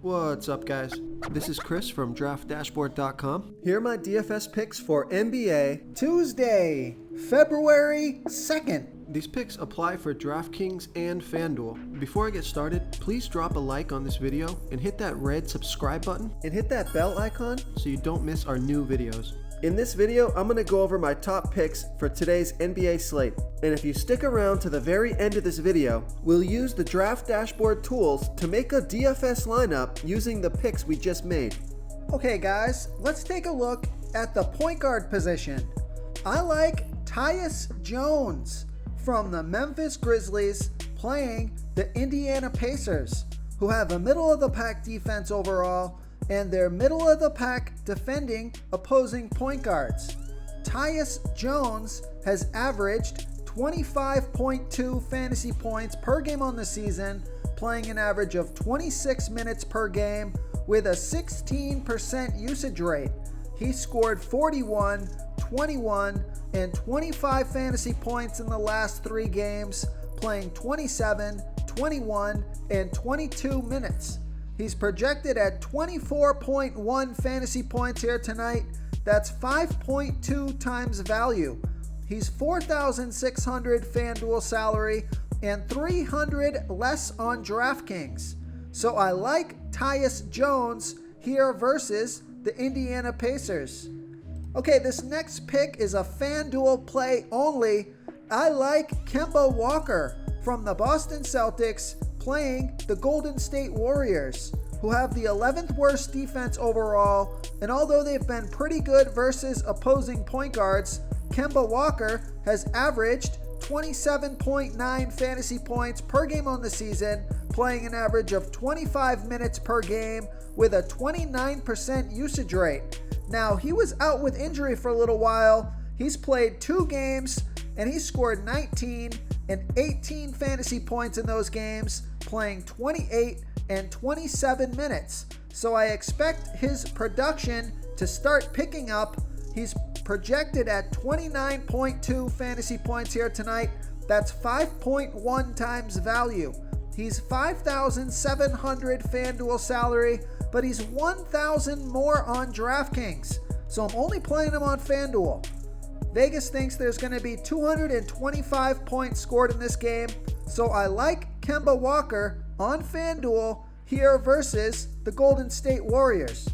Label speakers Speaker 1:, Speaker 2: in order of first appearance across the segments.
Speaker 1: What's up, guys? This is Chris from DraftDashboard.com. Here are my DFS picks for NBA Tuesday, February 2nd. These picks apply for DraftKings and FanDuel. Before I get started, please drop a like on this video and hit that red subscribe button and hit that bell icon so you don't miss our new videos. In this video, I'm going to go over my top picks for today's NBA slate. And if you stick around to the very end of this video, we'll use the Draft Dashboard tools to make a DFS lineup using the picks we just made.
Speaker 2: Okay guys, let's take a look at the point guard position. I like Tyus Jones from the Memphis Grizzlies playing the Indiana Pacers, who have a middle-of-the-pack defense overall and their middle-of-the-pack defending opposing point guards. Tyus Jones has averaged 25.2 fantasy points per game on the season, playing an average of 26 minutes per game with a 16% usage rate. He scored 41, 21, and 25 fantasy points in the last 3 games, playing 27, 21, and 22 minutes. He's projected at 24.1 fantasy points here tonight. That's 5.2 times value. He's $4,600 FanDuel salary and $300 less on DraftKings. So I like Tyus Jones here versus the Indiana Pacers. Okay, this next pick is a FanDuel play only. I like Kemba Walker from the Boston Celtics playing the Golden State Warriors, who have the 11th worst defense overall, and although they've been pretty good versus opposing point guards, Kemba Walker has averaged 27.9 fantasy points per game on the season, playing an average of 25 minutes per game with a 29% usage rate. Now, he was out with injury for a little while. He's played 2 games and he scored 19 and 18 fantasy points in those games, playing 28 and 27 minutes. So I expect his production to start picking up. He's projected at 29.2 fantasy points here tonight. That's 5.1 times value. He's $5,700 FanDuel salary, but he's $1,000 more on DraftKings. So I'm only playing him on FanDuel. Vegas thinks there's going to be 225 points scored in this game, so I like Kemba Walker on FanDuel here versus the Golden State Warriors.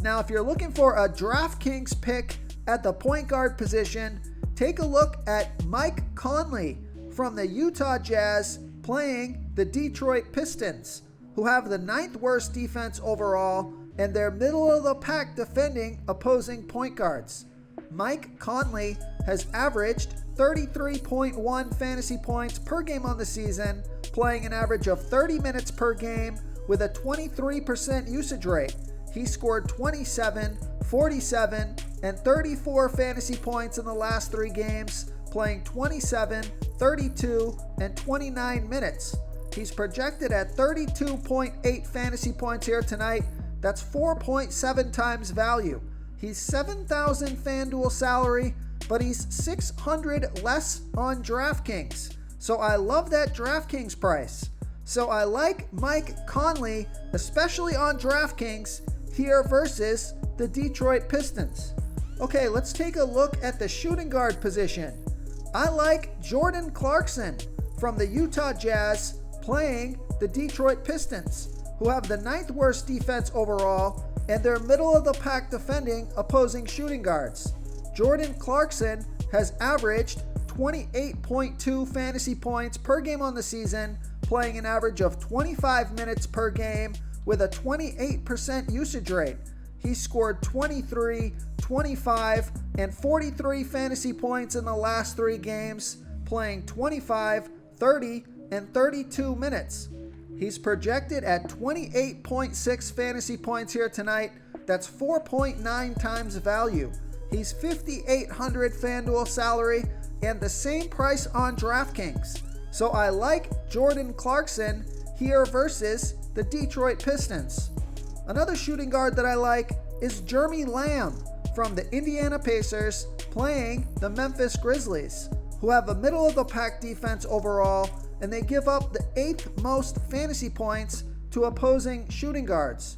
Speaker 2: Now, if you're looking for a DraftKings pick at the point guard position, take a look at Mike Conley from the Utah Jazz playing the Detroit Pistons, who have the 9th worst defense overall and they're middle-of-the-pack defending opposing point guards. Mike Conley has averaged 33.1 fantasy points per game on the season, playing an average of 30 minutes per game with a 23% usage rate. He scored 27, 47, and 34 fantasy points in the last 3 games, playing 27, 32, and 29 minutes. He's projected at 32.8 fantasy points here tonight. That's 4.7 times value. He's $7,000 FanDuel salary, but he's $600 less on DraftKings. So I love that DraftKings price. So I like Mike Conley, especially on DraftKings, here versus the Detroit Pistons. Okay, let's take a look at the shooting guard position. I like Jordan Clarkson from the Utah Jazz playing the Detroit Pistons, who have the 9th worst defense overall and they're middle-of-the-pack defending opposing shooting guards. Jordan Clarkson has averaged 28.2 fantasy points per game on the season, playing an average of 25 minutes per game with a 28% usage rate. He scored 23, 25, and 43 fantasy points in the last 3 games, playing 25, 30, and 32 minutes. He's projected at 28.6 fantasy points here tonight. That's 4.9 times value. He's $5,800 FanDuel salary and the same price on DraftKings. So I like Jordan Clarkson here versus the Detroit Pistons. Another shooting guard that I like is Jeremy Lamb from the Indiana Pacers playing the Memphis Grizzlies, who have a middle-of-the-pack defense overall, and they give up the 8th most fantasy points to opposing shooting guards.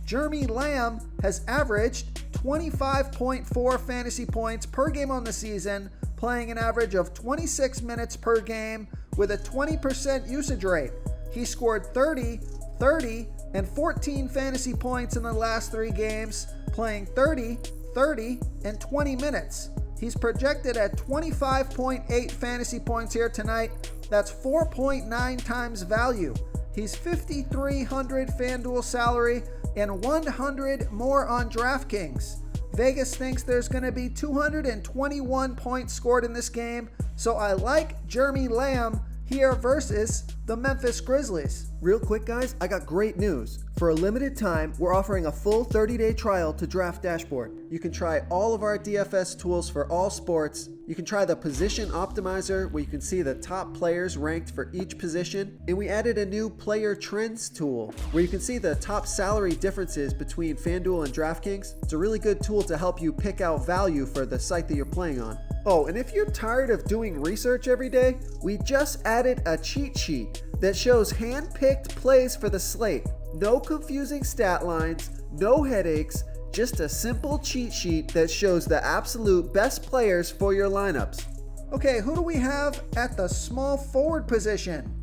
Speaker 2: Jeremy Lamb has averaged 25.4 fantasy points per game on the season, playing an average of 26 minutes per game with a 20% usage rate. He scored 30, 30, and 14 fantasy points in the last 3 games, playing 30, 30, and 20 minutes. He's projected at 25.8 fantasy points here tonight. That's 4.9 times value. He's 5,300 FanDuel salary and 100 more on DraftKings. Vegas thinks there's going to be 221 points scored in this game, so I like Jeremy Lamb here versus the Memphis Grizzlies.
Speaker 1: Real quick, guys, I got great news. For a limited time, we're offering a full 30-day trial to Draft Dashboard. You can try all of our DFS tools for all sports. You can try the Position Optimizer, where you can see the top players ranked for each position. And we added a new Player Trends tool, where you can see the top salary differences between FanDuel and DraftKings. It's a really good tool to help you pick out value for the site that you're playing on. Oh, and if you're tired of doing research every day, we just added a cheat sheet that shows hand-picked plays for the slate. No confusing stat lines, no headaches, just a simple cheat sheet that shows the absolute best players for your lineups.
Speaker 2: Okay, who do we have at the small forward position?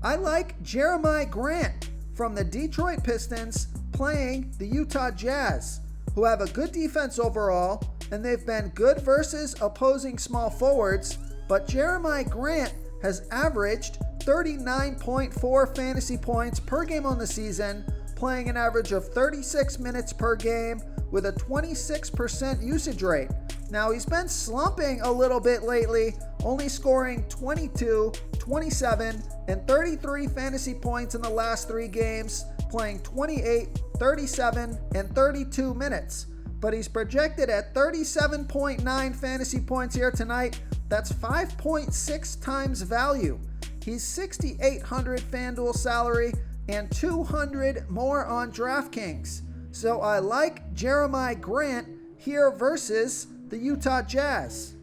Speaker 2: I like Jeremiah Grant from the Detroit Pistons playing the Utah Jazz, who have a good defense overall, and they've been good versus opposing small forwards, but Jeremiah Grant has averaged 39.4 fantasy points per game on the season, playing an average of 36 minutes per game with a 26% usage rate. Now, he's been slumping a little bit lately, only scoring 22, 27, and 33 fantasy points in the last 3 games, playing 28, 37, and 32 minutes. But he's projected at 37.9 fantasy points here tonight. That's 5.6 times value. He's 6,800 FanDuel salary and 200 more on DraftKings. So I like Jeremiah Grant here versus the Utah Jazz.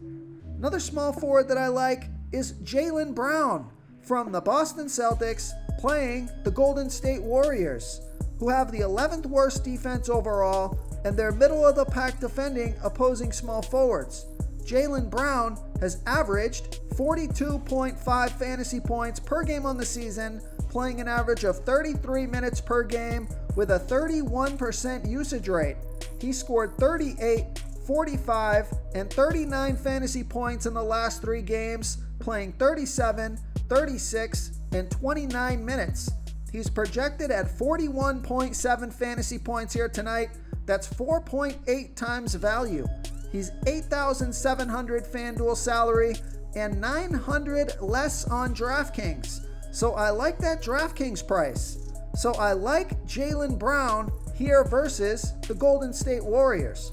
Speaker 2: Another small forward that I like is Jaylen Brown from the Boston Celtics playing the Golden State Warriors, who have the 11th worst defense overall, and they're middle of the pack defending opposing small forwards. Jaylen Brown has averaged 42.5 fantasy points per game on the season, playing an average of 33 minutes per game with a 31% usage rate. He scored 38, 45, and 39 fantasy points in the last 3 games, playing 37, 36, and 29 minutes. He's projected at 41.7 fantasy points here tonight. That's 4.8 times value. He's 8,700 FanDuel salary and 900 less on DraftKings. So I like that DraftKings price. So I like Jaylen Brown here versus the Golden State Warriors.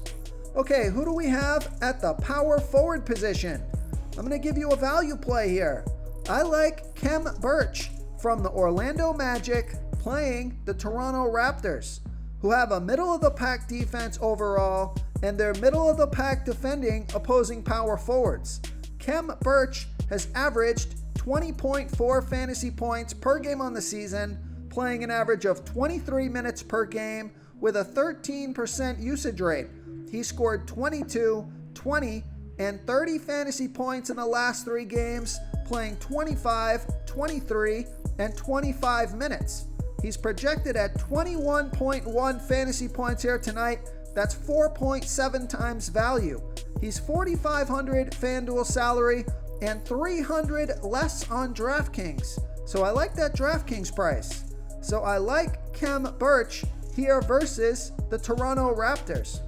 Speaker 2: Okay, who do we have at the power forward position? I'm going to give you a value play here. I like Khem Birch from the Orlando Magic playing the Toronto Raptors, who have a middle-of-the-pack defense overall, and they're middle-of-the-pack defending opposing power forwards. Khem Birch has averaged 20.4 fantasy points per game on the season, playing an average of 23 minutes per game with a 13% usage rate. He scored 22, 20, and 30 fantasy points in the last 3 games, playing 25, 23, and 25 minutes. He's projected at 21.1 fantasy points here tonight. That's 4.7 times value. He's 4,500 FanDuel salary and 300 less on DraftKings. So I like that DraftKings price. So I like Khem Birch here versus the Toronto Raptors.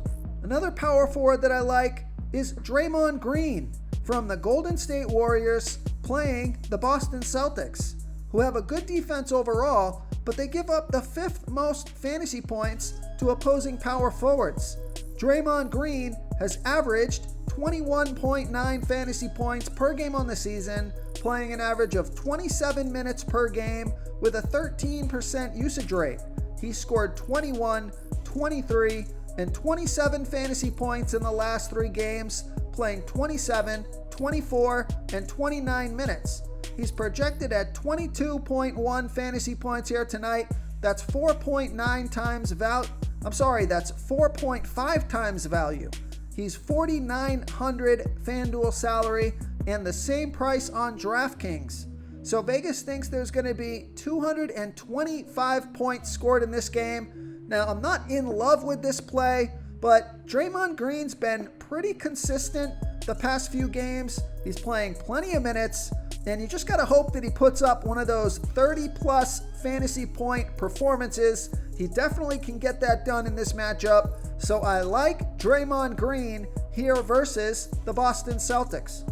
Speaker 2: Another power forward that I like is Draymond Green from the Golden State Warriors playing the Boston Celtics, who have a good defense overall, but they give up the 5th most fantasy points to opposing power forwards. Draymond Green has averaged 21.9 fantasy points per game on the season, playing an average of 27 minutes per game with a 13% usage rate. He scored 21, 23, and 27 fantasy points in the last 3 games, playing 27, 24, and 29 minutes. He's projected at 22.1 fantasy points here tonight. That's 4.9 times value. That's 4.5 times value. He's $4,900 FanDuel salary and the same price on DraftKings. So Vegas thinks there's going to be 225 points scored in this game. Now, I'm not in love with this play, but Draymond Green's been pretty consistent the past few games. He's playing plenty of minutes, and you just got to hope that he puts up one of those 30-plus fantasy point performances. He definitely can get that done in this matchup. So I like Draymond Green here versus the Boston Celtics.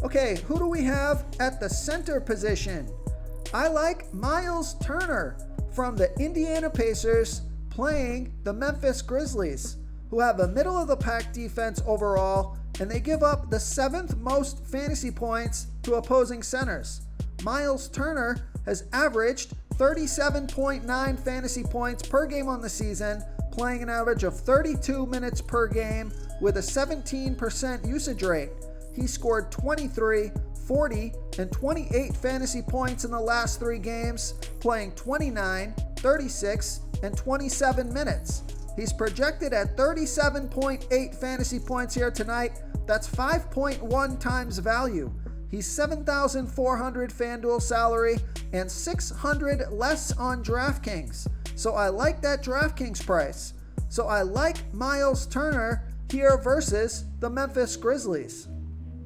Speaker 2: Okay, who do we have at the center position? I like Miles Turner from the Indiana Pacers playing the Memphis Grizzlies, who have a middle-of-the-pack defense overall, and they give up the 7th most fantasy points to opposing centers. Miles Turner has averaged 37.9 fantasy points per game on the season, playing an average of 32 minutes per game with a 17% usage rate. He scored 23, 40, and 28 fantasy points in the last 3 games, playing 29, 36, and 27 minutes. He's projected at 37.8 fantasy points here tonight. That's 5.1 times value. He's $7,400 FanDuel salary and $600 less on DraftKings. So I like that DraftKings price. So I like Miles Turner here versus the Memphis Grizzlies.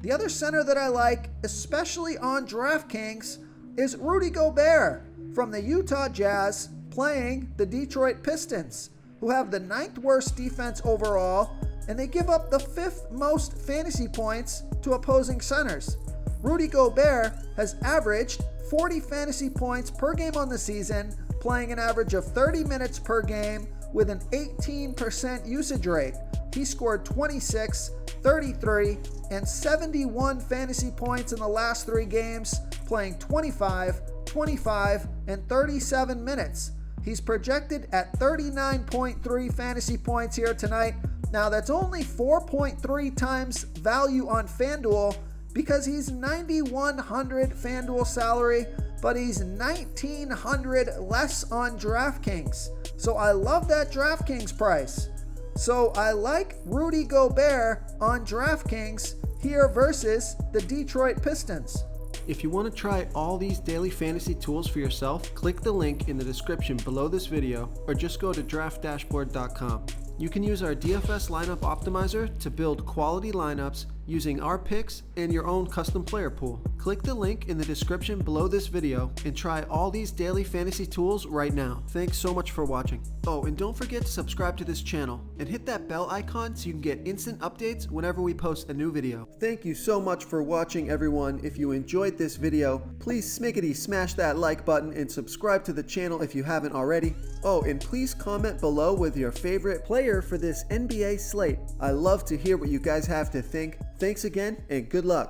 Speaker 2: The other center that I like, especially on DraftKings, is Rudy Gobert from the Utah Jazz playing the Detroit Pistons, who have the 9th worst defense overall, and they give up the 5th most fantasy points to opposing centers. Rudy Gobert has averaged 40 fantasy points per game on the season, playing an average of 30 minutes per game with an 18% usage rate. He scored 26, 33, and 71 fantasy points in the last 3 games, playing 25, 25, and 37 minutes. He's projected at 39.3 fantasy points here tonight. Now, that's only 4.3 times value on FanDuel because he's $9,100 FanDuel salary, but he's $1,900 less on DraftKings. So I love that DraftKings price. So I like Rudy Gobert on DraftKings here versus the Detroit Pistons.
Speaker 1: If you want to try all these daily fantasy tools for yourself, click the link in the description below this video or just go to draftdashboard.com. You can use our DFS lineup optimizer to build quality lineups using our picks and your own custom player pool. Click the link in the description below this video and try all these daily fantasy tools right now. Thanks so much for watching. Oh, and don't forget to subscribe to this channel and hit that bell icon so you can get instant updates whenever we post a new video. Thank you so much for watching, everyone. If you enjoyed this video, please smash that like button and subscribe to the channel if you haven't already. Oh, and please comment below with your favorite player for this NBA slate. I love to hear what you guys have to think. Thanks again, and good luck.